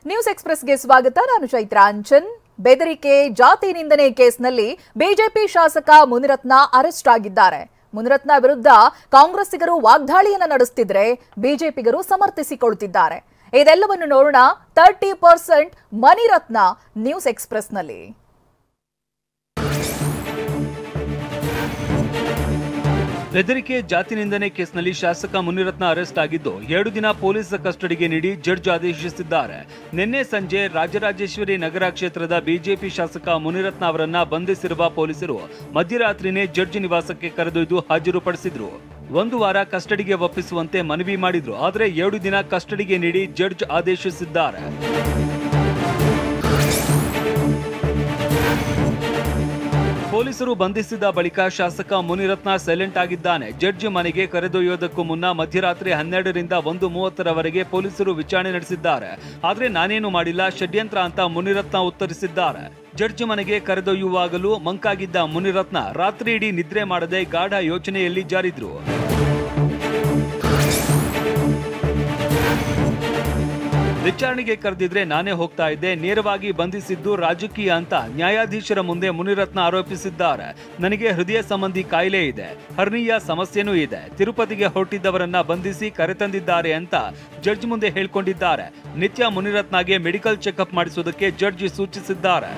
News ಎಕ್ಸ್‌ಪ್ರೆಸ್‌ಗೆ ಸ್ವಾಗತ. ನಾನು ಚೈತ್ರಾ ಅಂಚನ್. ಬೆದರಿಕೆ ಜಾತಿ ನಿಂದನೆ ಕೇಸ್ನಲ್ಲಿ ಬಿಜೆಪಿ ಶಾಸಕ ಮುನಿರತ್ನ ಅರೆಸ್ಟ್ ಆಗಿದ್ದಾರೆ. ಮುನಿರತ್ನ ವಿರುದ್ಧ ಕಾಂಗ್ರೆಸ್ಸಿಗರು ವಾಗ್ದಾಳಿಯನ್ನ ನಡೆಸುತ್ತಿದ್ರೆ ಬಿಜೆಪಿಗರು ಸಮರ್ಥಿಸಿಕೊಳ್ಳುತ್ತಿದ್ದಾರೆ. ಇದೆಲ್ಲವನ್ನು ನೋಡೋಣ 30% ಮುನಿರತ್ನ ನ್ಯೂಸ್ ಎಕ್ಸ್‌ಪ್ರೆಸ್‌ನಲ್ಲಿ. ಬೆದರಿಕೆ ಜಾತಿ ನಿಂದನೆ ಕೇಸ್ನಲ್ಲಿ ಶಾಸಕ ಮುನಿರತ್ನ ಅರೆಸ್ಟ್ ಆಗಿದ್ದು 2 ದಿನ ಪೊಲೀಸ್ ಕಸ್ಟಡಿಗೆ ನೀಡಿ ಜಡ್ಜ್ ಆದೇಶಿಸಿದ್ದಾರೆ. ನಿನ್ನೆ ಸಂಜೆ ರಾಜರಾಜೇಶ್ವರಿ ನಗರ ಕ್ಷೇತ್ರದ ಬಿಜೆಪಿ ಶಾಸಕ ಮುನಿರತ್ನ ಅವರನ್ನ ಬಂಧಿಸಿರುವ ಪೊಲೀಸರು ಮಧ್ಯರಾತ್ರಿನೇ ಜಡ್ಜ್ ನಿವಾಸಕ್ಕೆ ಕರೆದೊಯ್ದು ಹಾಜರುಪಡಿಸಿದ್ರು. 1 ವಾರ ಕಸ್ಟಡಿಗೆ ಒಪ್ಪಿಸುವಂತೆ ಮನವಿ ಮಾಡಿದ್ರು. ಆದರೆ 2 ದಿನ ಕಸ್ಟಡಿಗೆ ನೀಡಿ ಜಡ್ಜ್ ಆದೇಶಿಸಿದ್ದಾರೆ. ಪೊಲೀಸರು ಬಂಧಿಸಿದ ಬಳಿಕ ಶಾಸಕ ಮುನಿರತ್ನ ಸೈಲೆಂಟ್ ಆಗಿದ್ದಾನೆ. ಜಡ್ಜ್ ಮನೆಗೆ ಕರೆದೊಯ್ಯೋದಕ್ಕೂ ಮುನ್ನ ಮಧ್ಯರಾತ್ರಿ 12 ರಿಂದ 1:30ರವರೆಗೆ ಪೊಲೀಸರು ವಿಚಾರಣೆ ನಡೆಸಿದ್ದಾರೆ. ಆದ್ರೆ ನಾನೇನು ಮಾಡಿಲ್ಲ, ಷಡ್ಯಂತ್ರ ಅಂತ ಮುನಿರತ್ನ ಉತ್ತರಿಸಿದ್ದಾರೆ. ಜಡ್ಜ್ ಮನೆಗೆ ಕರೆದೊಯ್ಯುವಾಗಲೂ ಮಂಕಾಗಿದ್ದ ಮುನಿರತ್ನ ರಾತ್ರಿ ಇಡೀ ನಿದ್ರೆ ಮಾಡದೆ ಗಾಢ ಯೋಚನೆಯಲ್ಲಿ ಜಾರಿದ್ರು. ವಿಚಾರಣೆಗೆ ಕರೆದಿದ್ರೆ ನಾನೇ ಹೋಗ್ತಾ ಇದ್ದೆ, ನೇರವಾಗಿ ಬಂಧಿಸಿದ್ದು ರಾಜಕೀಯ ಅಂತ ನ್ಯಾಯಾಧೀಶರ ಮುಂದೆ ಮುನಿರತ್ನ ಆರೋಪಿಸಿದ್ದಾರೆ. ನನಗೆ ಹೃದಯ ಸಂಬಂಧಿ ಕಾಯಿಲೆ ಇದೆ, ಹರ್ನಿಯಾ ಸಮಸ್ಯೆನೂ ಇದೆ. ತಿರುಪತಿಗೆ ಹೊರಟಿದ್ದವರನ್ನ ಬಂಧಿಸಿ ಕರೆತಂದಿದ್ದಾರೆ ಅಂತ ಜಡ್ಜ್ ಮುಂದೆ ಹೇಳ್ಕೊಂಡಿದ್ದಾರೆ. ನಿತ್ಯ ಮುನಿರತ್ನಗೆ ಮೆಡಿಕಲ್ ಚೆಕ್ಅಪ್ ಮಾಡಿಸುವುದಕ್ಕೆ ಜಡ್ಜ್ ಸೂಚಿಸಿದ್ದಾರೆ.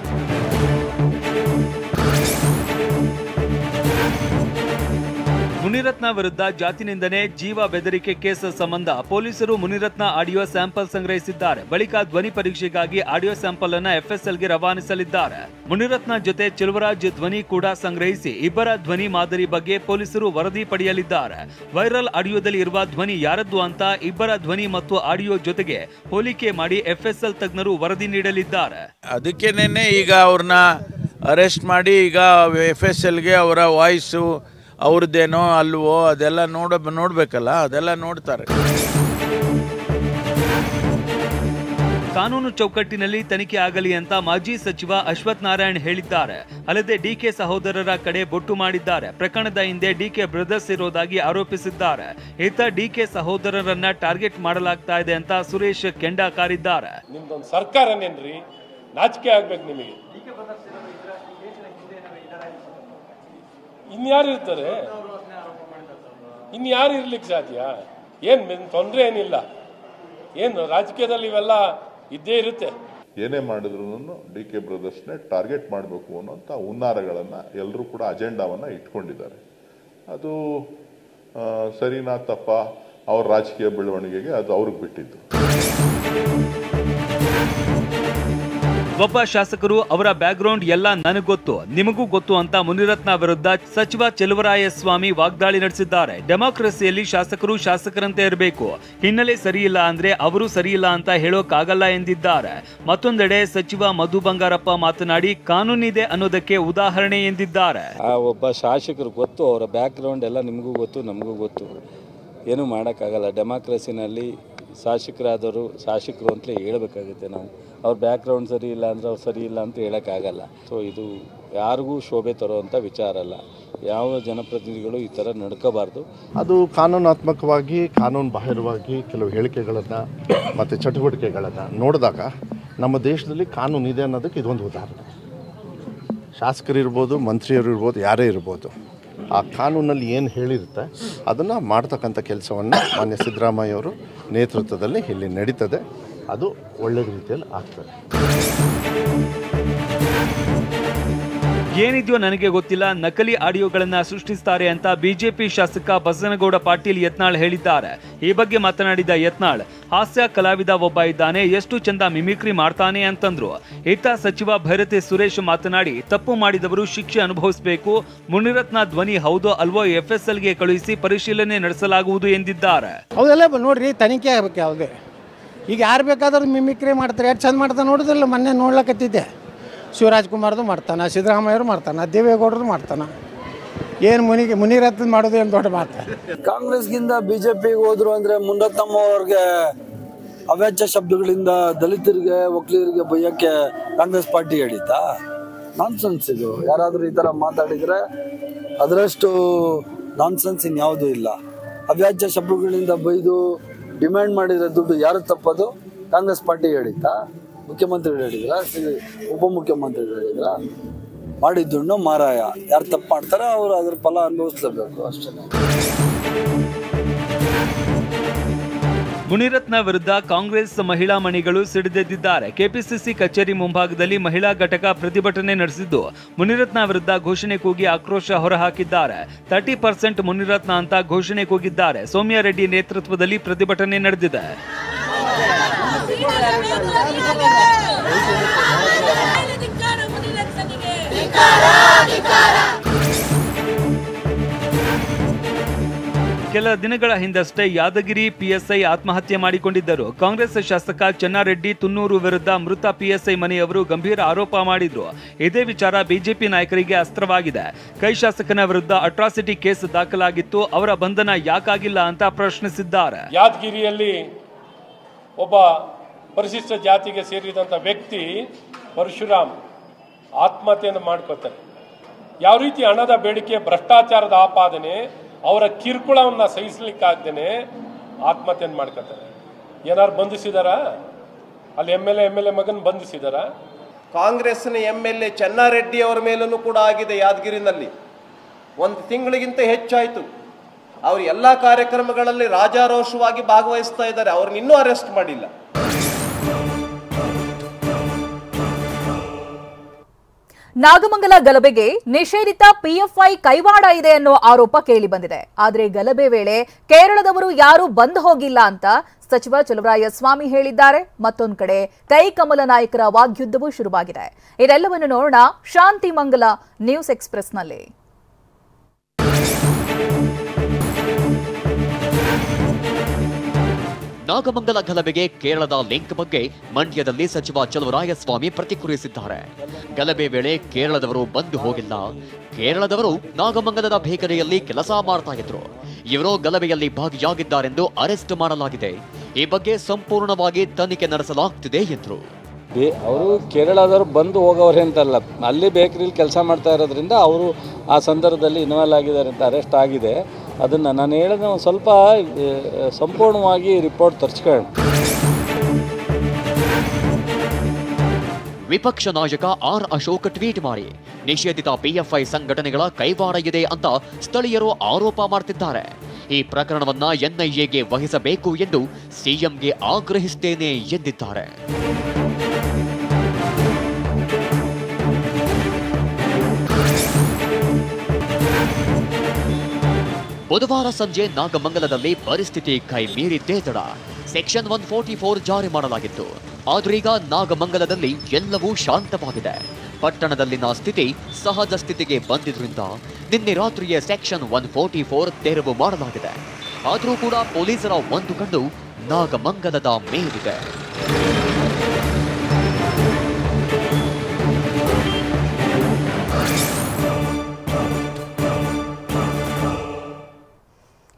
ಮುನಿರತ್ನ ವಿರುದ್ಧ ಜಾತಿ ನಿಂದನೆ, ಜೀವ ಬೆದರಿಕೆ ಕೇಸ್ ಸಂಬಂಧ ಪೊಲೀಸರು ಮುನಿರತ್ನ ಆಡಿಯೋ ಸ್ಯಾಂಪಲ್ ಸಂಗ್ರಹಿಸಿದ್ದಾರೆ. ಬಳಿಕ ಧ್ವನಿ ಪರೀಕ್ಷೆಗಾಗಿ ಆಡಿಯೋ ಸ್ಯಾಂಪಲ್ ಅನ್ನ FSLಗೆ ರವಾನಿಸಲಿದ್ದಾರೆ. ಮುನಿರತ್ನ ಜೊತೆ ಚೆಲುವರಾಜ್ ಧ್ವನಿ ಕೂಡ ಸಂಗ್ರಹಿಸಿ ಇಬ್ಬರ ಧ್ವನಿ ಮಾದರಿ ಬಗ್ಗೆ ಪೊಲೀಸರು ವರದಿ ಪಡೆಯಲಿದ್ದಾರೆ. ವೈರಲ್ ಆಡಿಯೋದಲ್ಲಿ ಇರುವ ಧ್ವನಿ ಯಾರದ್ದು ಅಂತ ಇಬ್ಬರ ಧ್ವನಿ ಮತ್ತು ಆಡಿಯೋ ಜೊತೆಗೆ ಹೋಲಿಕೆ ಮಾಡಿ FSL ತಜ್ಞರು ವರದಿ ನೀಡಲಿದ್ದಾರೆ. ಅದಕ್ಕೇನೆ ಈಗ ಅವ್ರನ್ನ ಅರೆಸ್ಟ್ ಮಾಡಿ ಈಗ FSLಗೆ ಅವರ ವಾಯ್ಸು ಅವ್ರದ್ದೇನೋ ಅಲ್ವೋ ಅದೆಲ್ಲ ನೋಡ್ಬೇಕಲ್ಲ, ಅದೆಲ್ಲ ನೋಡ್ತಾರೆ. ಕಾನೂನು ಚೌಕಟ್ಟಿನಲ್ಲಿ ತನಿಖೆ ಆಗಲಿ ಅಂತ ಮಾಜಿ ಸಚಿವ ಅಶ್ವಥ್ ನಾರಾಯಣ್ ಹೇಳಿದ್ದಾರೆ. ಅಲ್ಲದೆ DK ಸಹೋದರರ ಕಡೆ ಬೊಟ್ಟು ಮಾಡಿದ್ದಾರೆ. ಪ್ರಕರಣದ ಹಿಂದೆ DK ಬ್ರದರ್ಸ್ ಇರೋದಾಗಿ ಆರೋಪಿಸಿದ್ದಾರೆ. ಈತ DK ಸಹೋದರರನ್ನ ಟಾರ್ಗೆಟ್ ಮಾಡಲಾಗ್ತಾ ಇದೆ ಅಂತ ಸುರೇಶ್ ಕೆಂಡ ಕಾರಿದ್ದಾರೆ. ನಿಮ್ದೊಂದು ಸರ್ಕಾರನೇನ್ರಿ, ನಾಚಿಕೆ ಆಗ್ಬೇಕು ನಿಮಗೆ. ಇನ್ಯಾರು ಇರ್ತಾರೆ, ಇನ್ಯಾರು ಇರ್ಲಿಕ್ಕೆ ಸಾಧ್ಯ? ಏನು ತೊಂದರೆ ಏನಿಲ್ಲ, ಏನು ರಾಜಕೀಯದಲ್ಲಿ ಇವೆಲ್ಲ ಇದ್ದೇ ಇರುತ್ತೆ. ಏನೇ ಮಾಡಿದ್ರು DK ಬ್ರದರ್ಸ್ನೇ ಟಾರ್ಗೆಟ್ ಮಾಡಬೇಕು ಅನ್ನೋಂಥ ಹುನ್ನಾರಗಳನ್ನು ಎಲ್ಲರೂ ಕೂಡ ಅಜೆಂಡಾವನ್ನು ಇಟ್ಕೊಂಡಿದ್ದಾರೆ. ಅದು ಸರಿನಾ ತಪ್ಪ, ಅವ್ರ ರಾಜಕೀಯ ಬೆಳವಣಿಗೆಗೆ ಅದು ಅವ್ರಿಗೆ ಬಿಟ್ಟಿದ್ದು. ಒಬ್ಬ ಶಾಸಕರು ಅವರ ಬ್ಯಾಕ್ಗ್ರೌಂಡ್ ಎಲ್ಲ ನನಗೆ ಗೊತ್ತು, ನಿಮಗೂ ಗೊತ್ತು ಅಂತ ಮುನಿರತ್ನ ವಿರುದ್ಧ ಸಚಿವ ಚೆಲುವರಾಯಸ್ವಾಮಿ ವಾಗ್ದಾಳಿ ನಡೆಸಿದ್ದಾರೆ. ಡೆಮಾಕ್ರಸಿಯಲ್ಲಿ ಶಾಸಕರು ಶಾಸಕರಂತೆ ಇರಬೇಕು, ಹಿನ್ನೆಲೆ ಸರಿಯಿಲ್ಲ ಅಂದ್ರೆ ಅವರು ಸರಿಯಿಲ್ಲ ಅಂತ ಹೇಳೋಕ್ಕಾಗಲ್ಲ ಎಂದಿದ್ದಾರೆ. ಮತ್ತೊಂದೆಡೆ ಸಚಿವ ಮಧು ಬಂಗಾರಪ್ಪ ಮಾತನಾಡಿ ಕಾನೂನಿದೆ ಅನ್ನೋದಕ್ಕೆ ಉದಾಹರಣೆ ಎಂದಿದ್ದಾರೆ. ಒಬ್ಬ ಶಾಸಕರು ಗೊತ್ತು, ಅವರ ಬ್ಯಾಕ್ಗ್ರೌಂಡ್ ಎಲ್ಲ ನಿಮಗೂ ಗೊತ್ತು, ನಮಗೂ ಗೊತ್ತು. ಏನೂ ಮಾಡೋಕ್ಕಾಗಲ್ಲ. ಡೆಮಾಕ್ರಸಿನಲ್ಲಿ ಶಾಸಕರಾದವರು ಶಾಸಕರು ಅಂತಲೇ ಹೇಳಬೇಕಾಗುತ್ತೆ. ನಾವು ಅವ್ರ ಬ್ಯಾಕ್ಗ್ರೌಂಡ್ ಸರಿ ಇಲ್ಲ ಅಂದರೆ ಅವ್ರು ಸರಿ ಇಲ್ಲ ಅಂತ ಹೇಳೋಕ್ಕಾಗಲ್ಲ. ಸೊ ಇದು ಯಾರಿಗೂ ಶೋಭೆ ತರುವಂಥ ವಿಚಾರ ಅಲ್ಲ. ಯಾವ ಜನಪ್ರತಿನಿಧಿಗಳು ಈ ಥರ ನಡ್ಕೋಬಾರ್ದು. ಅದು ಕಾನೂನಾತ್ಮಕವಾಗಿ, ಕಾನೂನು ಬಾಹಿರವಾಗಿ ಕೆಲವು ಹೇಳಿಕೆಗಳನ್ನು ಮತ್ತು ಚಟುವಟಿಕೆಗಳನ್ನು ನೋಡಿದಾಗ ನಮ್ಮ ದೇಶದಲ್ಲಿ ಕಾನೂನಿದೆ ಅನ್ನೋದಕ್ಕೆ ಇದೊಂದು ಉದಾಹರಣೆ. ಶಾಸಕರಿರ್ಬೋದು, ಮಂತ್ರಿಯರು ಇರ್ಬೋದು, ಯಾರೇ ಇರ್ಬೋದು, ಆ ಕಾನೂನಲ್ಲಿ ಏನು ಹೇಳಿರುತ್ತೆ ಅದನ್ನು ಮಾಡ್ತಕ್ಕಂಥ ಕೆಲಸವನ್ನು ಮಾನ್ಯ ಸಿದ್ದರಾಮಯ್ಯವರು ನೇತೃತ್ವದಲ್ಲಿ ಇಲ್ಲಿ ನಡೀತದೆ. ಅದು ಒಳ್ಳೆಯ ರೀತಿಯಲ್ಲಿ ಆಗ್ತದೆ. ಏನಿದೆಯೋ ನನಗೆ ಗೊತ್ತಿಲ್ಲ, ನಕಲಿ ಆಡಿಯೋಗಳನ್ನ ಸೃಷ್ಟಿಸ್ತಾರೆ ಅಂತ ಬಿಜೆಪಿ ಶಾಸಕ ಬಸನಗೌಡ ಪಾಟೀಲ್ ಯತ್ನಾಳ್ ಹೇಳಿದ್ದಾರೆ. ಈ ಬಗ್ಗೆ ಮಾತನಾಡಿದ ಯತ್ನಾಳ್, ಹಾಸ್ಯ ಕಲಾವಿದ ಒಬ್ಬ ಇದ್ದಾನೆ, ಎಷ್ಟು ಚಂದ ಮಿಮಿಕ್ರಿ ಮಾಡ್ತಾನೆ ಅಂತಂದ್ರು. ಈತ ಸಚಿವ ಭೈರತಿ ಸುರೇಶ್ ಮಾತನಾಡಿ, ತಪ್ಪು ಮಾಡಿದವರು ಶಿಕ್ಷೆ ಅನುಭವಿಸಬೇಕು, ಮುನಿರತ್ನ ಧ್ವನಿ ಹೌದೋ ಅಲ್ವೋ FSLಗೆ ಕಳುಹಿಸಿ ಪರಿಶೀಲನೆ ನಡೆಸಲಾಗುವುದು ಎಂದಿದ್ದಾರೆ. ಹೌದಲ್ಲ ನೋಡ್ರಿ, ತನಿಖೆ ಆಗಬೇಕು. ಯಾವುದೇ ಈಗ ಯಾರು ಬೇಕಾದ್ರೂ ಮಿಮಿಕ್ರಿ ಮಾಡ್ತಾರೆ, ಎಷ್ಟು ಚಂದ ಮಾಡ್ತಾನೆ ನೋಡೋದಿಲ್ಲ. ಮೊನ್ನೆ ನೋಡ್ಲಕತ್ತಿದ್ದೆ, ಶಿವರಾಜ್ ಕುಮಾರ್ದು ಮಾಡ್ತಾನೆ, ಸಿದ್ದರಾಮಯ್ಯರು ಮಾಡ್ತಾನೆ, ದೇವೇಗೌಡರು ಮಾಡ್ತಾನೆ. ಏನು ಮುನಿರತ್ನ ಮಾಡೋದು ಏನು ದೊಡ್ಡ ಮಾತು. ಕಾಂಗ್ರೆಸ್ಗಿಂದ BJPಗೆ ಹೋದ್ರು ಅಂದರೆ ಮುನಿರತ್ನಮ್ಮ ಅವ್ರಿಗೆ ಅವ್ಯಾಚ್ಯ ಶಬ್ದಗಳಿಂದ ದಲಿತರಿಗೆ, ಒಕ್ಕಲಿಗರಿಗೆ ಬೈಯೋಕ್ಕೆ ಕಾಂಗ್ರೆಸ್ ಪಾರ್ಟಿ ಹಿಡಿತಾ? ನಾನ್ಸೆನ್ಸ್ ಇದು. ಯಾರಾದರೂ ಈ ಥರ ಮಾತಾಡಿದರೆ ಅದರಷ್ಟು ನಾನ್ಸೆನ್ಸ್ ಇನ್ಯಾವುದೂ ಇಲ್ಲ. ಅವ್ಯಾಚ್ಯ ಶಬ್ದಗಳಿಂದ ಬೈದು ಡಿಮ್ಯಾಂಡ್ ಮಾಡಿರೋ ದುಡ್ಡು ಯಾರು ತಪ್ಪದು? ಕಾಂಗ್ರೆಸ್ ಪಾರ್ಟಿ ಹೇಳಿತಾ? ಮುಖ್ಯಮಂತ್ರಿಗಳು ಹೇಳಿದ್ರ? ಉಪಮುಖ್ಯಮಂತ್ರಿಗಳು ಹೇಳಿದ್ರ? ಮಾಡಿದ್ದು ಮಾರಾಯ. ಯಾರು ತಪ್ಪು ಮಾಡ್ತಾರೋ ಅವರು ಅದ್ರ ಫಲ ಅನುಭವಿಸ್ಲೇಬೇಕು ಅಷ್ಟೇ. ಮುನಿರತ್ನ ವಿರುದ್ಧ ಕಾಂಗ್ರೆಸ್ ಮಹಿಳಾ ಮಣಿಗಳು ಸಿಡಿದೆದ್ದಿದ್ದಾರೆ. ಕೆಪಿಸಿಸಿ ಕಚೇರಿ ಮುಂಭಾಗದಲ್ಲಿ ಮಹಿಳಾ ಘಟಕ ಪ್ರತಿಭಟನೆ ನಡೆಸಿದ್ದು ಮುನಿರತ್ನ ವಿರುದ್ಧ ಘೋಷಣೆ ಕೂಗಿ ಆಕ್ರೋಶ ಹೊರಹಾಕಿದ್ದಾರೆ. 30% ಮುನಿರತ್ನ ಅಂತ ಘೋಷಣೆ ಕೂಗಿದ್ದಾರೆ. ಸೌಮ್ಯ ರೆಡ್ಡಿ ನೇತೃತ್ವದಲ್ಲಿ ಪ್ರತಿಭಟನೆ ನಡೆದಿದೆ. ಕೆಲ ದಿನಗಳ ಹಿಂದಷ್ಟೇ ಯಾದಗಿರಿ ಪಿಎಸ್ಐ ಆತ್ಮಹತ್ಯೆ ಮಾಡಿಕೊಂಡಿದ್ದರು. ಕಾಂಗ್ರೆಸ್ ಶಾಸಕ ಚೆನ್ನಾರೆಡ್ಡಿ ತುನ್ನೂರು ವಿರುದ್ಧ ಮೃತ ಪಿಎಸ್ಐ ಮನೆಯವರು ಗಂಭೀರ ಆರೋಪ ಮಾಡಿದ್ರು. ಇದೇ ವಿಚಾರ ಬಿಜೆಪಿ ನಾಯಕರಿಗೆ ಅಸ್ತ್ರವಾಗಿದೆ. ಕೈ ಶಾಸಕನ ವಿರುದ್ಧ ಅಟ್ರಾಸಿಟಿ ಕೇಸ್ ದಾಖಲಾಗಿತ್ತು. ಅವರ ಬಂಧನ ಯಾಕಾಗಿಲ್ಲ ಅಂತ ಪ್ರಶ್ನಿಸಿದ್ದಾರೆ. ಯಾದಗಿರಿಯಲ್ಲಿ ಒಬ್ಬ ಪರಿಶಿಷ್ಟ ಜಾತಿಗೆ ಸೇರಿದಂಥ ವ್ಯಕ್ತಿ ಪರಶುರಾಮ್ ಆತ್ಮಹತ್ಯೆಯನ್ನು ಮಾಡ್ಕೋತಾರೆ. ಯಾವ ರೀತಿ ಹಣದ ಬೇಡಿಕೆ, ಭ್ರಷ್ಟಾಚಾರದ ಆಪಾದನೆ, ಅವರ ಕಿರುಕುಳವನ್ನು ಸಹಿಸಲಿಕ್ಕಾಗ್ದೇನೆ ಆತ್ಮಹತ್ಯೆಯನ್ನು ಮಾಡ್ಕೊತಾರೆ. ಏನಾರು ಬಂಧಿಸಿದಾರಾ? ಅಲ್ಲಿ ಎಮ್ ಎಲ್ ಎ ಮಗನ ಬಂಧಿಸಿದಾರಾ? ಕಾಂಗ್ರೆಸ್ನ MLA ಚೆನ್ನಾರೆಡ್ಡಿ ಅವರ ಮೇಲೂ ಕೂಡ ಆಗಿದೆ. ಯಾದಗಿರಿನಲ್ಲಿ 1 ತಿಂಗಳಿಗಿಂತ ಹೆಚ್ಚಾಯಿತು. ಅವರು ಎಲ್ಲ ಕಾರ್ಯಕ್ರಮಗಳಲ್ಲಿ ರಾಜಾರೋಷವಾಗಿ ಭಾಗವಹಿಸ್ತಾ ಇದ್ದಾರೆ. ಅವ್ರನ್ನ ಇನ್ನೂ ಅರೆಸ್ಟ್ ಮಾಡಿಲ್ಲ. ನಾಗಮಂಗಲ ಗಲಭೆಗೆ ನಿಷೇಧಿತ PFI ಕೈವಾಡ ಇದೆ ಅನ್ನೋ ಆರೋಪ ಕೇಳಿಬಂದಿದೆ. ಆದರೆ ಗಲಭೆ ವೇಳೆ ಕೇರಳದವರು ಯಾರೂ ಬಂದ್ ಹೋಗಿಲ್ಲ ಅಂತ ಸಚಿವ ಚಲುವರಾಯಸ್ವಾಮಿ ಹೇಳಿದ್ದಾರೆ. ಮತ್ತೊಂದು ಕಡೆ ಕೈಕಮಲ ನಾಯಕರ ವಾಗ್ಯುದ್ಧವೂ ಶುರುವಾಗಿದೆ. ಇದೆಲ್ಲವನ್ನು ನೋಡೋಣ ಶಾಂತಿ ಮಂಗಲ ನ್ಯೂಸ್ ಎಕ್ಸ್‌ಪ್ರೆಸ್ನಲ್ಲಿ. ನಾಗಮಂಗಲ ಗಲಭೆಗೆ ಕೇರಳದ ಲಿಂಕ್ ಬಗ್ಗೆ ಮಂಡ್ಯದಲ್ಲಿ ಸಚಿವ ಚಲುವರಾಯಸ್ವಾಮಿ ಪ್ರತಿಕ್ರಿಯಿಸಿದ್ದಾರೆ. ಗಲಭೆ ವೇಳೆ ಕೇರಳದವರು ಬಂದು ಹೋಗಿಲ್ಲ. ಕೇರಳದವರು ನಾಗಮಂಗಲದ ಬೇಕರಿಯಲ್ಲಿ ಕೆಲಸ ಮಾಡ್ತಾ ಇದ್ರು. ಇವರು ಗಲಭೆಯಲ್ಲಿ ಭಾಗಿಯಾಗಿದ್ದಾರೆಂದು ಅರೆಸ್ಟ್ ಮಾಡಲಾಗಿದೆ. ಈ ಬಗ್ಗೆ ಸಂಪೂರ್ಣವಾಗಿ ತನಿಖೆ ನಡೆಸಲಾಗುತ್ತಿದೆ ಎಂದರು. ಅವರು ಕೇರಳದವರು ಬಂದು ಹೋಗೋರೆ ಅಂತಲ್ಲ, ಅಲ್ಲಿ ಬೇಕರಿಲಿ ಕೆಲಸ ಮಾಡ್ತಾ ಇರೋದ್ರಿಂದ ಅವರು ಆ ಸಂದರ್ಭದಲ್ಲಿ ಇನ್ವಾಲ್ವ್ ಆಗಿದ್ದಾರೆ ಅಂತ ಅರೆಸ್ಟ್ ಆಗಿದೆ. ಅದನ್ನು ನಾನು ಹೇಳಿದ ಸ್ವಲ್ಪ ಸಂಪೂರ್ಣವಾಗಿ ರಿಪೋರ್ಟ್ ತರಿಸ್ಕೊಳ್ಳೋಣ. ವಿಪಕ್ಷ ನಾಯಕ ಆರ್ ಅಶೋಕ್ ಟ್ವೀಟ್ ಮಾಡಿ ನಿಷೇಧಿತ PFI ಸಂಘಟನೆಗಳ ಕೈವಾಡ ಇದೆ ಅಂತ ಸ್ಥಳೀಯರು ಆರೋಪ ಮಾಡ್ತಿದ್ದಾರೆ. ಈ ಪ್ರಕರಣವನ್ನ NIAಗೆ ವಹಿಸಬೇಕು ಎಂದು ಸಿಎಂಗೆ ಆಗ್ರಹಿಸುತ್ತೇನೆ ಎಂದಿದ್ದಾರೆ. ಬುಧವಾರ ಸಂಜೆ ನಾಗಮಂಗಲದಲ್ಲಿ ಪರಿಸ್ಥಿತಿ ಕೈ ಮೀರಿದ್ದೇ ತಡ ಸೆಕ್ಷನ್ 144 ಜಾರಿ ಮಾಡಲಾಗಿತ್ತು. ಆದ್ರೀಗ ನಾಗಮಂಗಲದಲ್ಲಿ ಎಲ್ಲವೂ ಶಾಂತವಾಗಿದೆ. ಪಟ್ಟಣದಲ್ಲಿನ ಸ್ಥಿತಿ ಸಹಜ ಸ್ಥಿತಿಗೆ ಬಂದಿದ್ರಿಂದ ನಿನ್ನೆ ರಾತ್ರಿಯೇ ಸೆಕ್ಷನ್ 144 ತೆರವು ಮಾಡಲಾಗಿದೆ. ಆದರೂ ಕೂಡ ಪೊಲೀಸರ ಒಂದು ಕಣ್ಣು ನಾಗಮಂಗಲದ ಮೇಲಿದೆ.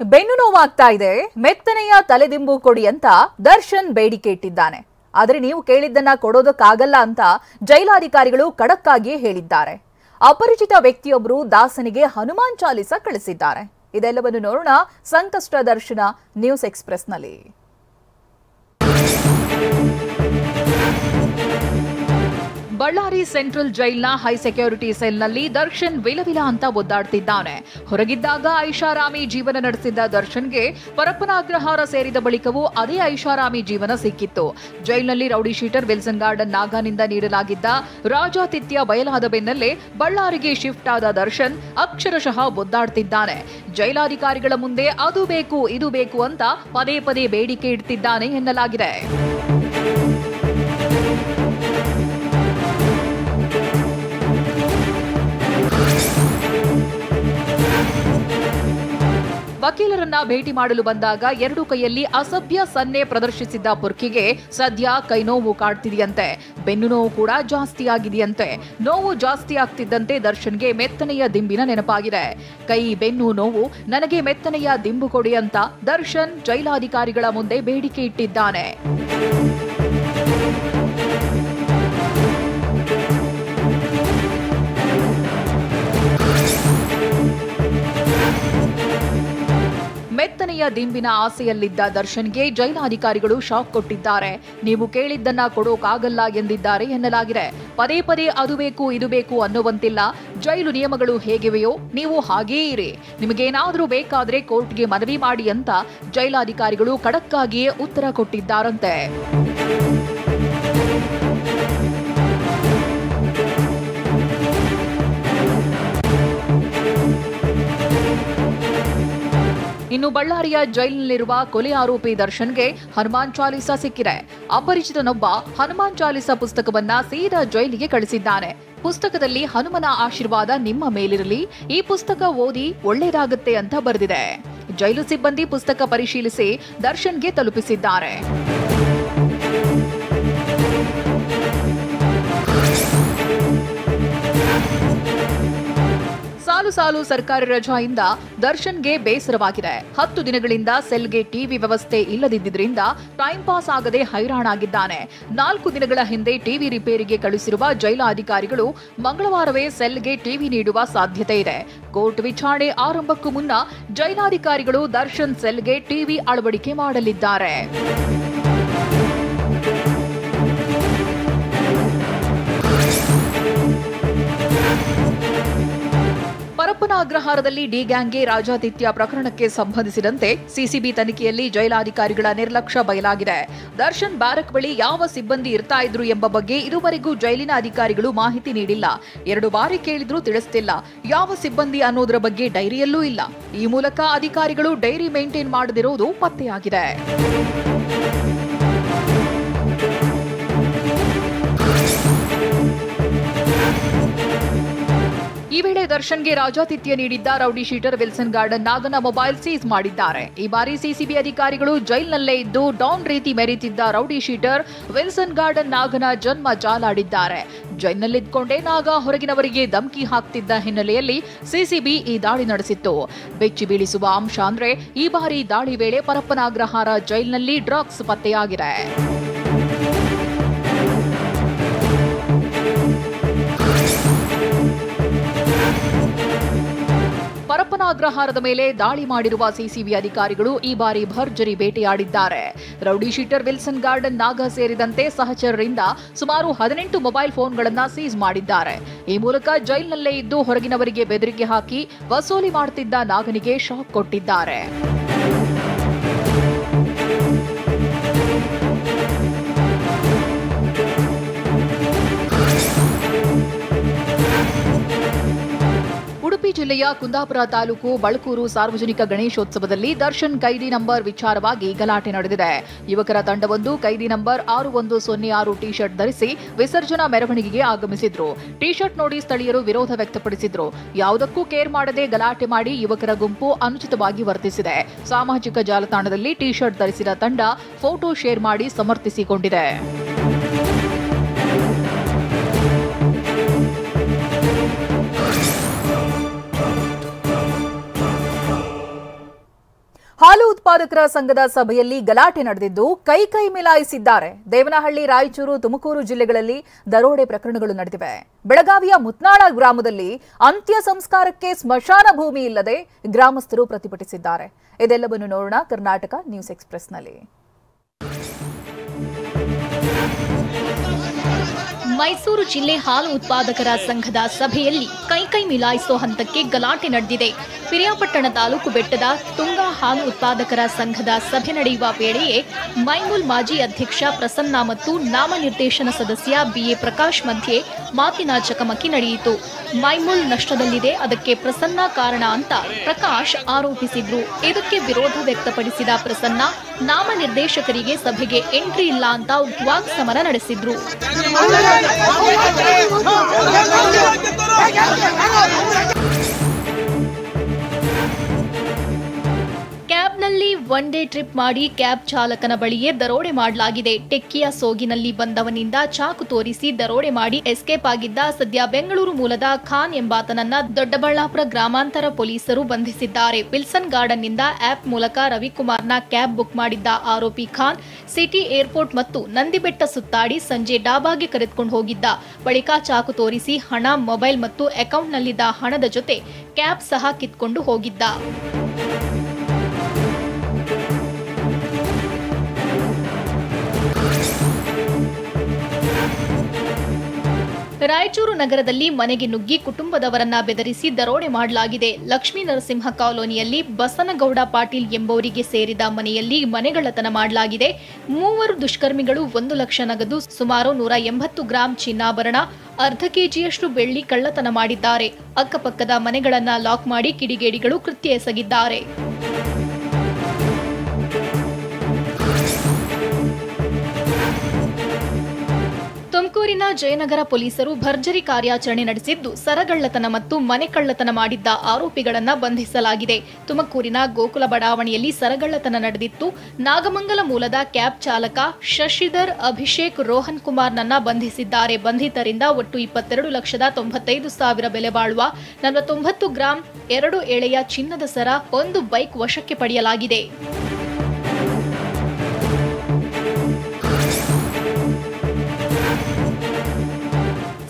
ಬೆನ್ನು ನೋವಾಗ್ತಾ ಇದೆ, ಮೆತ್ತನೆಯ ತಲೆದಿಂಬು ಕೊಡಿ ಅಂತ ದರ್ಶನ್ ಬೇಡಿಕೆ ಇಟ್ಟಿದ್ದಾನೆ. ಆದರೆ ನೀವು ಕೇಳಿದ್ದನ್ನ ಕೊಡೋದಕ್ಕಾಗಲ್ಲ ಅಂತ ಜೈಲಾಧಿಕಾರಿಗಳು ಖಡಕ್ ಆಗಿಯೇ ಹೇಳಿದ್ದಾರೆ. ಅಪರಿಚಿತ ವ್ಯಕ್ತಿಯೊಬ್ಬರು ದಾಸನಿಗೆ ಹನುಮಾನ್ ಚಾಲಿಸ ಕಳಿಸಿದ್ದಾರೆ. ಇದೆಲ್ಲವನ್ನು ನೋಡೋಣ ಸಂಕಷ್ಟ ದರ್ಶನ ನ್ಯೂಸ್ ಎಕ್ಸ್‌ಪ್ರೆಸ್ನಲ್ಲಿ. ಬಳ್ಳಾರಿ ಸೆಂಟ್ರಲ್ ಜೈಲ್ನ ಹೈ ಸೆಕ್ಯೂರಿಟಿ ಸೆಲ್ನಲ್ಲಿ ದರ್ಶನ್ ವಿಲವಿಲ ಅಂತ ಒದ್ದಾಡ್ತಿದ್ದಾನೆ. ಹೊರಗಿದ್ದಾಗ ಐಷಾರಾಮಿ ಜೀವನ ನಡೆಸಿದ್ದ ದರ್ಶನ್ಗೆ ಪರಪ್ಪನಾಗ್ರಹಾರ ಸೇರಿದ ಬಳಿಕವೂ ಅದೇ ಐಷಾರಾಮಿ ಜೀವನ ಸಿಕ್ಕಿತ್ತು. ಜೈಲ್ನಲ್ಲಿ ರೌಡಿ ಶೀಟರ್ ವಿಲ್ಸನ್ ಗಾರ್ಡನ್ ನಾಗಾನಿಂದ ನೀಡಲಾಗಿದ್ದ ರಾಜಾತಿಥ್ಯ ಬಯಲಾದ ಬೆನ್ನಲ್ಲೇ ಬಳ್ಳಾರಿಗೆ ಶಿಫ್ಟ್ ಆದ ದರ್ಶನ್ ಅಕ್ಷರಶಃ ಒದ್ದಾಡ್ತಿದ್ದಾನೆ. ಜೈಲಾಧಿಕಾರಿಗಳ ಮುಂದೆ ಅದು ಬೇಕು ಇದು ಬೇಕು ಅಂತ ಪದೇ ಪದೇ ಬೇಡಿಕೆ ಇಡ್ತಿದ್ದಾನೆ ಎನ್ನಲಾಗಿದೆ. ವಕೀಲರನ್ನ ಭೇಟಿ ಮಾಡಲು ಬಂದಾಗ ಎರಡು ಕೈಯಲ್ಲಿ ಅಸಭ್ಯ ಸನ್ನೆ ಪ್ರದರ್ಶಿಸಿದ್ದ ಪುರ್ಕಿಗೆ ಸದ್ಯ ಕೈನೋವು ಕಾಡ್ತಿದೆಯಂತೆ. ಬೆನ್ನು ನೋವು ಕೂಡ ಜಾಸ್ತಿ ಆಗಿದೆಯಂತೆ. ನೋವು ಜಾಸ್ತಿ ಆಗ್ತಿದ್ದಂತೆ ದರ್ಶನ್ಗೆ ಮೆತ್ತನೆಯ ದಿಂಬಿನ ನೆನಪಾಗಿದೆ. ಕೈ ಬೆನ್ನು ನೋವು, ನನಗೆ ಮೆತ್ತನೆಯ ದಿಂಬು ಕೊಡಿ ಅಂತ ದರ್ಶನ್ ಜೈಲಾಧಿಕಾರಿಗಳ ಮುಂದೆ ಬೇಡಿಕೆ ಇಟ್ಟಿದ್ದಾನೆ. ಮೆತ್ತನೆಯ ಕೋಟಿಯ ದಿಂಬಿನ ಆಸೆಯಲ್ಲಿದ್ದ ದರ್ಶನ್ಗೆ ಜೈಲಾಧಿಕಾರಿಗಳು ಶಾಕ್ ಕೊಟ್ಟಿದ್ದಾರೆ. ನೀವು ಕೇಳಿದ್ದನ್ನ ಕೊಡೋಕಾಗಲ್ಲ ಎಂದಿದ್ದಾರೆ ಎನ್ನಲಾಗಿದೆ. ಪದೇ ಪದೇ ಅದು ಬೇಕು ಇದು ಬೇಕು ಅನ್ನುವಂತಿಲ್ಲ. ಜೈಲು ನಿಯಮಗಳು ಹೇಗಿವೆಯೋ ನೀವು ಹಾಗೇ ಇರಿ. ನಿಮಗೇನಾದ್ರೂ ಬೇಕಾದ್ರೆ ಕೋರ್ಟ್ಗೆ ಮನವಿ ಮಾಡಿ ಅಂತ ಜೈಲಾಧಿಕಾರಿಗಳು ಖಡಕ್ಕಾಗಿಯೇ ಉತ್ತರ ಕೊಟ್ಟಿದ್ದಾರಂತೆ. ಇನ್ನು ಬಳ್ಳಾರಿಯ ಜೈಲಿನಲ್ಲಿರುವ ಕೊಲೆ ಆರೋಪಿ ದರ್ಶನ್ಗೆ ಹನುಮಾನ್ ಚಾಲೀಸ ಸಿಕ್ಕಿದೆ. ಅಪರಿಚಿತನೊಬ್ಬ ಹನುಮಾನ್ ಚಾಲೀಸ ಪುಸ್ತಕವನ್ನ ಸೀದಾ ಜೈಲಿಗೆ ಕಳಿಸಿದ್ದಾನೆ. ಪುಸ್ತಕದಲ್ಲಿ ಹನುಮನ ಆಶೀರ್ವಾದ ನಿಮ್ಮ ಮೇಲಿರಲಿ, ಈ ಪುಸ್ತಕ ಓದಿ ಒಳ್ಳೆಯದಾಗುತ್ತೆ ಅಂತ ಬರೆದಿದೆ. ಜೈಲು ಸಿಬ್ಬಂದಿ ಪುಸ್ತಕ ಪರಿಶೀಲಿಸಿ ದರ್ಶನ್ಗೆ ತಲುಪಿಸಿದ್ದಾರೆ. ಸಾಲು ಸರ್ಕಾರಿ ರಜಾಯಿಂದ ದರ್ಶನ್ಗೆ ಬೇಸರವಾಗಿದೆ. 10 ದಿನಗಳಿಂದ ಸೆಲ್ಗೆ ಟಿವಿ ವ್ಯವಸ್ಥೆ ಇಲ್ಲದಿದ್ದರಿಂದ ಟೈಮ್ ಪಾಸ್ ಆಗದೆ ಹೈರಾಣಾಗಿದ್ದಾನೆ. 4 ದಿನಗಳ ಹಿಂದೆ ಟಿವಿ ರಿಪೇರಿಗೆ ಕಳುಹಿಸಿರುವ ಜೈಲಾಧಿಕಾರಿಗಳು ಮಂಗಳವಾರವೇ ಸೆಲ್ಗೆ ಟಿವಿ ನೀಡುವ ಸಾಧ್ಯತೆ ಇದೆ. ಕೋರ್ಟ್ ವಿಚಾರಣೆ ಆರಂಭಕ್ಕೂ ಮುನ್ನ ಜೈಲಾಧಿಕಾರಿಗಳು ದರ್ಶನ್ ಸೆಲ್ಗೆ ಟಿವಿ ಅಳವಡಿಕೆ ಮಾಡಲಿದ್ದಾರೆ. ಪರಪ್ಪನ ಅಗ್ರಹಾರದಲ್ಲಿ ಡಿ ಗ್ಯಾಂಗ್ಗೆ ರಾಜಾತಿಥ್ಯ ಪ್ರಕರಣಕ್ಕೆ ಸಂಬಂಧಿಸಿದಂತೆ ಸಿಸಿಬಿ ತನಿಖೆಯಲ್ಲಿ ಜೈಲಾಧಿಕಾರಿಗಳ ನಿರ್ಲಕ್ಷ್ಯ ಬಯಲಾಗಿದೆ. ದರ್ಶನ್ ಬ್ಯಾರಕ್ ಬಳಿ ಯಾವ ಸಿಬ್ಬಂದಿ ಇರ್ತಾ ಇದ್ರು ಎಂಬ ಬಗ್ಗೆ ಇದುವರೆಗೂ ಜೈಲಿನ ಅಧಿಕಾರಿಗಳು ಮಾಹಿತಿ ನೀಡಿಲ್ಲ. 2 ಬಾರಿ ಕೇಳಿದ್ರೂ ತಿಳಿಸ್ತಿಲ್ಲ. ಯಾವ ಸಿಬ್ಬಂದಿ ಅನ್ನೋದರ ಬಗ್ಗೆ ಡೈರಿಯಲ್ಲೂ ಇಲ್ಲ. ಈ ಮೂಲಕ ಅಧಿಕಾರಿಗಳು ಡೈರಿ ಮೇಂಟೈನ್ ಮಾಡದಿರುವುದು ಪತ್ತೆಯಾಗಿದೆ. ಈ ವೇಳೆ ದರ್ಶನ್ಗೆ ರಾಜಾತಿಥ್ಯ ನೀಡಿದ್ದ ರೌಡಿ ಶೀಟರ್ ವಿಲ್ಸನ್ ಗಾರ್ಡನ್ ನಾಗನ ಮೊಬೈಲ್ ಸೀಸ್ ಮಾಡಿದ್ದಾರೆ. ಈ ಬಾರಿ ಸಿಸಿಬಿ ಅಧಿಕಾರಿಗಳು ಜೈಲಿನಲ್ಲೇ ಇದ್ದು ಡಾನ್ ರೀತಿ ಮೆರೆತಿದ್ದ ರೌಡಿ ಶೀಟರ್ ವಿಲ್ಸನ್ ಗಾರ್ಡನ್ ನಾಗನ ಜನ್ಮ ಜಾಲಾಡಿದ್ದಾರೆ. ಜೈಲಿನಲ್ಲಿದ್ದುಕೊಂಡೇ ನಾಗ ಹೊರಗಿನವರಿಗೆ ಧಮಕಿ ಹಾಕ್ತಿದ್ದ ಹಿನ್ನೆಲೆಯಲ್ಲಿ ಸಿಸಿಬಿ ಈ ದಾಳಿ ನಡೆಸಿತ್ತು. ಬೆಚ್ಚಿ ಬೀಳಿಸುವ ಅಂಶ ಅಂದ್ರೆ ಈ ಬಾರಿ ದಾಳಿ ವೇಳೆ ಪರಪ್ಪನ ಅಗ್ರಹಾರ ಜೈಲಿನಲ್ಲಿ ಡ್ರಗ್ಸ್ ಪತ್ತೆಯಾಗಿದೆ. ಪರಪ್ಪನ ಅಗ್ರಹಾರದ ಮೇಲೆ ದಾಳಿ ಮಾಡಿರುವ ಸಿಸಿಬಿ ಅಧಿಕಾರಿಗಳು ಈ ಬಾರಿ ಭರ್ಜರಿ ಬೇಟೆಯಾಡಿದ್ದಾರೆ. ರೌಡಿ ಶೀಟರ್ ವಿಲ್ಸನ್ ಗಾರ್ಡನ್ ನಾಗ ಸೇರಿದಂತೆ ಸಹಚರರಿಂದ ಸುಮಾರು 18 ಮೊಬೈಲ್ ಫೋನ್ಗಳನ್ನು ಸೀಸ್ ಮಾಡಿದ್ದಾರೆ. ಈ ಮೂಲಕ ಜೈಲಿನಲ್ಲೇ ಇದ್ದು ಹೊರಗಿನವರಿಗೆ ಬೆದರಿಕೆ ಹಾಕಿ ವಸೂಲಿ ಮಾಡುತ್ತಿದ್ದ ನಾಗನಿಗೆ ಶಾಕ್ ಕೊಟ್ಟಿದ್ದಾರೆ. ಉಡುಪಿ ಜಿಲ್ಲೆಯ ಕುಂದಾಪುರ ತಾಲೂಕು ಬಳಕೂರು ಸಾರ್ವಜನಿಕ ಗಣೇಶೋತ್ಸವದಲ್ಲಿ ದರ್ಶನ್ ಕೈದಿ ನಂಬರ್ ವಿಚಾರವಾಗಿ ಗಲಾಟೆ ನಡೆದಿದೆ. ಯುವಕರ ತಂಡವೊಂದು ಕೈದಿ ನಂಬರ್ 6106 ಟಿ ಶರ್ಟ್ ಧರಿಸಿ ವಿಸರ್ಜನಾ ಮೆರವಣಿಗೆಗೆ ಆಗಮಿಸಿದ್ರು. ಟಿ ಶರ್ಟ್ ನೋಡಿ ಸ್ಥಳೀಯರು ವಿರೋಧ ವ್ಯಕ್ತಪಡಿಸಿದ್ರು. ಯಾವುದಕ್ಕೂ ಕೇರ್ ಮಾಡದೆ ಗಲಾಟೆ ಮಾಡಿ ಯುವಕರ ಗುಂಪು ಅನುಚಿತವಾಗಿ ವರ್ತಿಸಿದೆ. ಸಾಮಾಜಿಕ ಜಾಲತಾಣದಲ್ಲಿ ಟಿ ಶರ್ಟ್ ಧರಿಸಿದ ತಂಡ ಫೋಟೋ ಶೇರ್ ಮಾಡಿ ಸಮರ್ಥಿಸಿಕೊಂಡಿದೆ. ಹಾಲು ಉತ್ಪಾದಕರ ಸಂಘದ ಸಭೆಯಲ್ಲಿ ಗಲಾಟೆ ನಡೆದಿದ್ದು ಕೈ ಮಿಲಾಯಿಸಿದ್ದಾರೆ. ದೇವನಹಳ್ಳಿ, ರಾಯಚೂರು, ತುಮಕೂರು ಜಿಲ್ಲೆಗಳಲ್ಲಿ ದರೋಡೆ ಪ್ರಕರಣಗಳು ನಡೆದಿವೆ. ಬೆಳಗಾವಿಯ ಮುತ್ನಾಳ ಗ್ರಾಮದಲ್ಲಿ ಅಂತ್ಯ ಸಂಸ್ಕಾರಕ್ಕೆ ಸ್ಮಶಾನ ಭೂಮಿ ಇಲ್ಲದೆ ಗ್ರಾಮಸ್ಥರು ಪ್ರತಿಭಟಿಸಿದ್ದಾರೆ. ಇದೆಲ್ಲವನ್ನು ನೋಡೋಣ ಕರ್ನಾಟಕ ನ್ಯೂಸ್ ಎಕ್ಸ್‌ಪ್ರೆಸ್‌ನಲ್ಲಿ. ಮೈಸೂರು ಜಿಲ್ಲೆ ಹಾಲು ಉತ್ಪಾದಕರ ಸಂಘದ ಸಭೆಯಲ್ಲಿ ಕೈ ಮಿಲಾಯಿಸೋ ಹಂತಕ್ಕೆ ಗಲಾಟೆ ನಡೆದಿದೆ. ಪಿರಿಯಾಪಟ್ಟಣ ತಾಲೂಕು ಬೆಟ್ಟದ ತುಂಗಾ ಹಾಲು ಉತ್ಪಾದಕರ ಸಂಘದ ಸಭೆ ನಡೆಯುವ ವೇಳೆಯೇ ಮೈಮೂಲ್ ಮಾಜಿ ಅಧ್ಯಕ್ಷ ಪ್ರಸನ್ನ ಮತ್ತು ನಾಮನಿರ್ದೇಶನ ಸದಸ್ಯ ಬಿಎ ಪ್ರಕಾಶ್ ಮಧ್ಯೆ ಮಾತಿನ ಚಕಮಕಿ ನಡೆಯಿತು. ಮೈಮೂಲ್ ನಷ್ಟದಲ್ಲಿದೆ, ಅದಕ್ಕೆ ಪ್ರಸನ್ನ ಕಾರಣ ಅಂತ ಪ್ರಕಾಶ್ ಆರೋಪಿಸಿದ್ರು. ಇದಕ್ಕೆ ವಿರೋಧ ವ್ಯಕ್ತಪಡಿಸಿದ ಪ್ರಸನ್ನ ನಾಮನಿರ್ದೇಶಕರಿಗೆ ಸಭೆಗೆ ಎಂಟ್ರಿ ಇಲ್ಲ ಅಂತ ವಾಕ್ಸಮರ ನಡೆಸಿದ್ರು. ಕ್ಯಾಬ್ನಲ್ಲಿ ಒನ್ ಡೇ ಟ್ರಿಪ್ ಮಾಡಿ ಕ್ಯಾಬ್ ಚಾಲಕನ ಬಳಿಯೇ ದರೋಡೆ ಮಾಡಲಾಗಿದೆ. ಟೆಕ್ಕಿಯ ಸೋಗಿನಲ್ಲಿ ಬಂದವನಿಂದ ಚಾಕು ತೋರಿಸಿ ದರೋಡೆ ಮಾಡಿ ಎಸ್ಕೇಪ್ ಆಗಿದ್ದ ಸದ್ಯ ಬೆಂಗಳೂರು ಮೂಲದ ಖಾನ್ ಎಂಬಾತನನ್ನ ದೊಡ್ಡಬಳ್ಳಾಪುರ ಗ್ರಾಮಾಂತರ ಪೊಲೀಸರು ಬಂಧಿಸಿದ್ದಾರೆ. ವಿಲ್ಸನ್ ಗಾರ್ಡನ್ನಿಂದ ಆಪ್ ಮೂಲಕ ರವಿಕುಮಾರ್ನ ಕ್ಯಾಬ್ ಬುಕ್ ಮಾಡಿದ್ದ ಆರೋಪಿ ಖಾನ್ ಸಿಟಿ ಏರ್ಪೋರ್ಟ್ ಮತ್ತು ನಂದಿಬೆಟ್ಟ ಸುತ್ತಾಡಿ ಸಂಜೆ ಡಾಬಾಗೆ ಕರೆದುಕೊಂಡು ಹೋಗಿದ್ದ. ಬಳಿಕ ಚಾಕು ತೋರಿಸಿ ಹಣ, ಮೊಬೈಲ್ ಮತ್ತು ಅಕೌಂಟ್ನಲ್ಲಿದ್ದ ಹಣದ ಜೊತೆ ಕ್ಯಾಬ್ ಸಹ ಕಿತ್ಕೊಂಡು ಹೋಗಿದ್ದ. ರಾಯಚೂರು ನಗರದಲ್ಲಿ ಮನೆಗೆ ನುಗ್ಗಿ ಕುಟುಂಬದವರನ್ನ ಬೆದರಿಸಿ ದರೋಡೆ ಮಾಡಲಾಗಿದೆ. ಲಕ್ಷ್ಮೀ ನರಸಿಂಹ ಕಾಲೋನಿಯಲ್ಲಿ ಬಸನಗೌಡ ಪಾಟೀಲ್ ಎಂಬುವರಿಗೆ ಸೇರಿದ ಮನೆಯಲ್ಲಿ ಮನೆಗಳ್ಳತನ ಮಾಡಲಾಗಿದೆ. 3 ದುಷ್ಕರ್ಮಿಗಳು 1 ಲಕ್ಷ ನಗದು, ಸುಮಾರು 180 ಗ್ರಾಂ ಚಿನ್ನಾಭರಣ, ಅರ್ಧ ಕೆಜಿಯಷ್ಟು ಬೆಳ್ಳಿ ಕಳ್ಳತನ ಮಾಡಿದ್ದಾರೆ. ಅಕ್ಕಪಕ್ಕದ ಮನೆಗಳನ್ನ ಲಾಕ್ ಮಾಡಿ ಕಿಡಿಗೇಡಿಗಳು ಕೃತ್ಯ ಎಸಗಿದ್ದಾರೆ. ತುಮಕೂರಿನ ಜಯನಗರ ಪೊಲೀಸರು ಭರ್ಜರಿ ಕಾರ್ಯಾಚರಣೆ ನಡೆಸಿದ್ದು ಸರಗಳ್ಳತನ ಮತ್ತು ಮನೆ ಕಳ್ಳತನ ಮಾಡಿದ್ದ ಆರೋಪಿಗಳನ್ನು ಬಂಧಿಸಲಾಗಿದೆ. ತುಮಕೂರಿನ ಗೋಕುಲ ಬಡಾವಣೆಯಲ್ಲಿ ಸರಗಳ್ಳತನ ನಡೆದಿತ್ತು. ನಾಗಮಂಗಲ ಮೂಲದ ಕ್ಯಾಬ್ ಚಾಲಕ ಶಶಿಧರ್ ಅಭಿಷೇಕ್ ರೋಹನ್ ಕುಮಾರ್ನನ್ನ ಬಂಧಿಸಿದ್ದಾರೆ. ಬಂಧಿತರಿಂದ ಒಟ್ಟು 22,95,000 ಬೆಲೆ ಬಾಳುವ 49 ಗ್ರಾಂ 2 ಎಳೆಯ ಚಿನ್ನದ ಸರ, 1 ಬೈಕ್ ವಶಕ್ಕೆ ಪಡೆಯಲಾಗಿದೆ.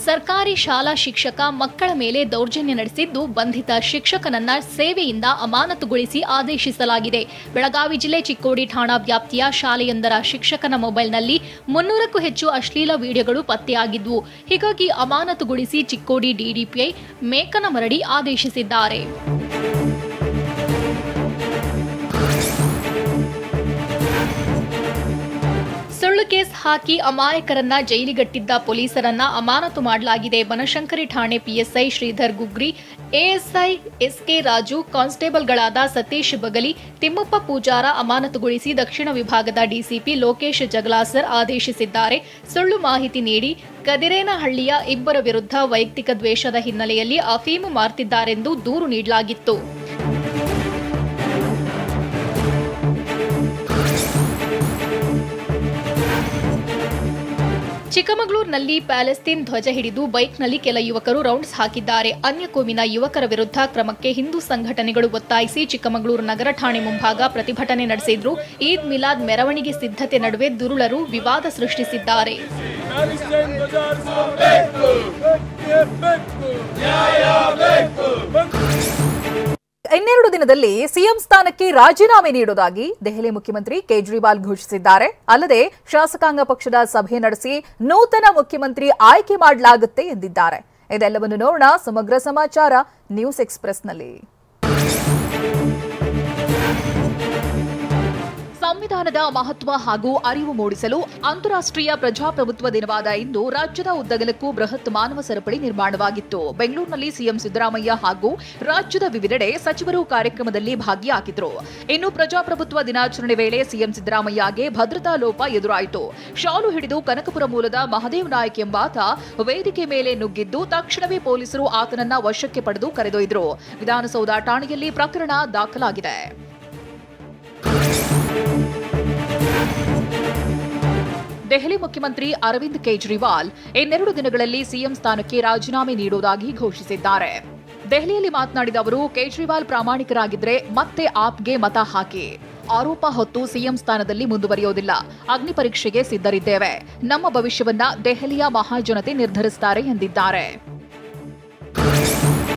ಸರ್ಕಾರಿ ಶಾಲಾ ಶಿಕ್ಷಕ ಮಕ್ಕಳ ಮೇಲೆ ದೌರ್ಜನ್ಯ ನಡೆಸಿದ್ದು ಬಂಧಿತ ಶಿಕ್ಷಕನನ್ನ ಸೇವೆಯಿಂದ ಅಮಾನತುಗೊಳಿಸಿ ಆದೇಶಿಸಲಾಗಿದೆ. ಬೆಳಗಾವಿ ಜಿಲ್ಲೆ ಚಿಕ್ಕೋಡಿ ಠಾಣಾ ವ್ಯಾಪ್ತಿಯ ಶಾಲೆಯೊಂದರ ಶಿಕ್ಷಕನ ಮೊಬೈಲ್ನಲ್ಲಿ 300ಕ್ಕೂ ಹೆಚ್ಚು ಅಶ್ಲೀಲ ವಿಡಿಯೋಗಳು ಪತ್ತೆಯಾಗಿದ್ವು. ಹೀಗಾಗಿ ಅಮಾನತುಗೊಳಿಸಿ ಚಿಕ್ಕೋಡಿ ಡಿಡಿಪಿಐ ಮೇಕನಮರಡಿ ಆದೇಶಿಸಿದ್ದಾರೆ. ಸುಳ್ಳು ಕೇಸ್ ಹಾಕಿ ಅಮಾಯಕರನ್ನ ಜೈಲಿಗಟ್ಟಿದ್ದ ಪೊಲೀಸರನ್ನ ಅಮಾನತು ಮಾಡಲಾಗಿದೆ. ಬನಶಂಕರಿ ಠಾಣೆ PSI Shridhar Gugri, ASI SK Raju, ಕಾನ್ಸ್ಟೇಬಲ್ಗಳಾದ ಸತೀಶ್ ಬಗಲಿ, ತಿಮ್ಮಪ್ಪ ಪೂಜಾರ ಅಮಾನತುಗೊಳಿಸಿ ದಕ್ಷಿಣ ವಿಭಾಗದ ಡಿಸಿಪಿ ಲೋಕೇಶ್ ಜಗಲಾಸರ್ ಆದೇಶಿಸಿದ್ದಾರೆ. ಸುಳ್ಳು ಮಾಹಿತಿ ನೀಡಿ ಕದಿರೇನಹಳ್ಳಿಯ 2 ವಿರುದ್ಧ ವೈಯಕ್ತಿಕ ದ್ವೇಷದ ಹಿನ್ನೆಲೆಯಲ್ಲಿ ಅಫೀಮು ಮಾರ್ತಿದ್ದಾರೆಂದು ದೂರು ನೀಡಲಾಗಿತ್ತು. ಚಿಕ್ಕಮಗಳೂರಿನಲ್ಲಿ ಪ್ಯಾಲೆಸ್ತೀನ್ ಧ್ವಜ ಹಿಡಿದು ಬೈಕ್ನಲ್ಲಿ ಕೆಲ ಯುವಕರು ರೌಂಡ್ಸ್ ಹಾಕಿದ್ದಾರೆ. ಅನ್ಯ ಕೋಮಿನ ಯುವಕರ ವಿರುದ್ಧ ಕ್ರಮಕ್ಕೆ ಹಿಂದೂ ಸಂಘಟನೆಗಳು ಒತ್ತಾಯಿಸಿ ಚಿಕ್ಕಮಗಳೂರು ನಗರ ಠಾಣೆ ಮುಂಭಾಗ ಪ್ರತಿಭಟನೆ ನಡೆಸಿದ್ರು. ಈದ್ ಮಿಲಾದ್ ಮೆರವಣಿಗೆ ಸಿದ್ಧತೆ ನಡುವೆ ದುರುಳರು ವಿವಾದ ಸೃಷ್ಟಿಸಿದ್ದಾರೆ. ಇನ್ನೆರಡು ದಿನದಲ್ಲಿ ಸಿಎಂ ಸ್ಥಾನಕ್ಕೆ ರಾಜೀನಾಮೆ ನೀಡುವುದಾಗಿ ದೆಹಲಿ ಮುಖ್ಯಮಂತ್ರಿ ಕೇಜ್ರಿವಾಲ್ ಘೋಷಿಸಿದ್ದಾರೆ. ಅಲ್ಲದೆ ಶಾಸಕಾಂಗ ಪಕ್ಷದ ಸಭೆ ನಡೆಸಿ ನೂತನ ಮುಖ್ಯಮಂತ್ರಿ ಆಯ್ಕೆ ಮಾಡಲಾಗುತ್ತೆ ಎಂದಿದ್ದಾರೆ. ಇದೆಲ್ಲವನ್ನು ನೋಡೋಣ ಸಮಗ್ರ ಸಮಾಚಾರ ನ್ಯೂಸ್ ಎಕ್ಸ್‌ಪ್ರೆಸ್‌ನಲ್ಲಿ. ಸಂವಿಧಾನದ ಮಹತ್ವ ಹಾಗೂ ಅರಿವು ಮೂಡಿಸಲು ಅಂತಾರಾಷ್ಟ್ರೀಯ ಪ್ರಜಾಪ್ರಭುತ್ವ ದಿನವಾದ ಇಂದು ರಾಜ್ಯದ ಉದ್ದಗಲಕ್ಕೂ ಬೃಹತ್ ಮಾನವ ಸರಪಳಿ ನಿರ್ಮಾಣವಾಗಿತ್ತು. ಬೆಂಗಳೂರಿನಲ್ಲಿ ಸಿಎಂ ಸಿದ್ದರಾಮಯ್ಯ ಹಾಗೂ ರಾಜ್ಯದ ವಿವಿಧೆಡೆ ಸಚಿವರು ಕಾರ್ಯಕ್ರಮದಲ್ಲಿ ಭಾಗಿಯಾಗಿದ್ದರು. ಇನ್ನು ಪ್ರಜಾಪ್ರಭುತ್ವ ದಿನಾಚರಣೆ ವೇಳೆ ಸಿಎಂ ಸಿದ್ದರಾಮಯ್ಯಗೆ ಭದ್ರತಾ ಲೋಪ ಎದುರಾಯಿತು. ಶಾಲು ಹಿಡಿದು ಕನಕಪುರ ಮೂಲದ ಮಹದೇವ್ ನಾಯ್ಕ್ ಎಂಬಾತ ವೇದಿಕೆ ಮೇಲೆ ನುಗ್ಗಿದ್ದು ತಕ್ಷಣವೇ ಪೊಲೀಸರು ಆತನನ್ನ ವಶಕ್ಕೆ ಪಡೆದು ಕರೆದೊಯ್ದರು. ವಿಧಾನಸೌಧ ಠಾಣೆಯಲ್ಲಿ ಪ್ರಕರಣ ದಾಖಲಾಗಿದೆ. ದೆಹಲಿ ಮುಖ್ಯಮಂತ್ರಿ ಅರವಿಂದ್ ಕೇಜ್ರಿವಾಲ್ ಇನ್ನೆರಡು ದಿನಗಳಲ್ಲಿ ಸಿಎಂ ಸ್ಥಾನಕ್ಕೆ ರಾಜೀನಾಮೆ ನೀಡುವುದಾಗಿ ಘೋಷಿಸಿದ್ದಾರೆ. ದೆಹಲಿಯಲ್ಲಿ ಮಾತನಾಡಿದ ಅವರು, ಕೇಜ್ರಿವಾಲ್ ಪ್ರಾಮಾಣಿಕರಾಗಿದ್ದರೆ ಮತ್ತೆ ಆಪ್ಗೆ ಮತ ಹಾಕಿ. ಆರೋಪ ಹೊತ್ತು ಸಿಎಂ ಸ್ಥಾನದಲ್ಲಿ ಮುಂದುವರಿಯೋದಿಲ್ಲ. ಅಗ್ನಿ ಪರೀಕ್ಷೆಗೆ ಸಿದ್ಧರಿದ್ದೇವೆ. ನಮ್ಮ ಭವಿಷ್ಯವನ್ನ ದೆಹಲಿಯ ಮಹಾಜನತೆ ನಿರ್ಧರಿಸುತ್ತಾರೆ ಎಂದಿದ್ದಾರೆ.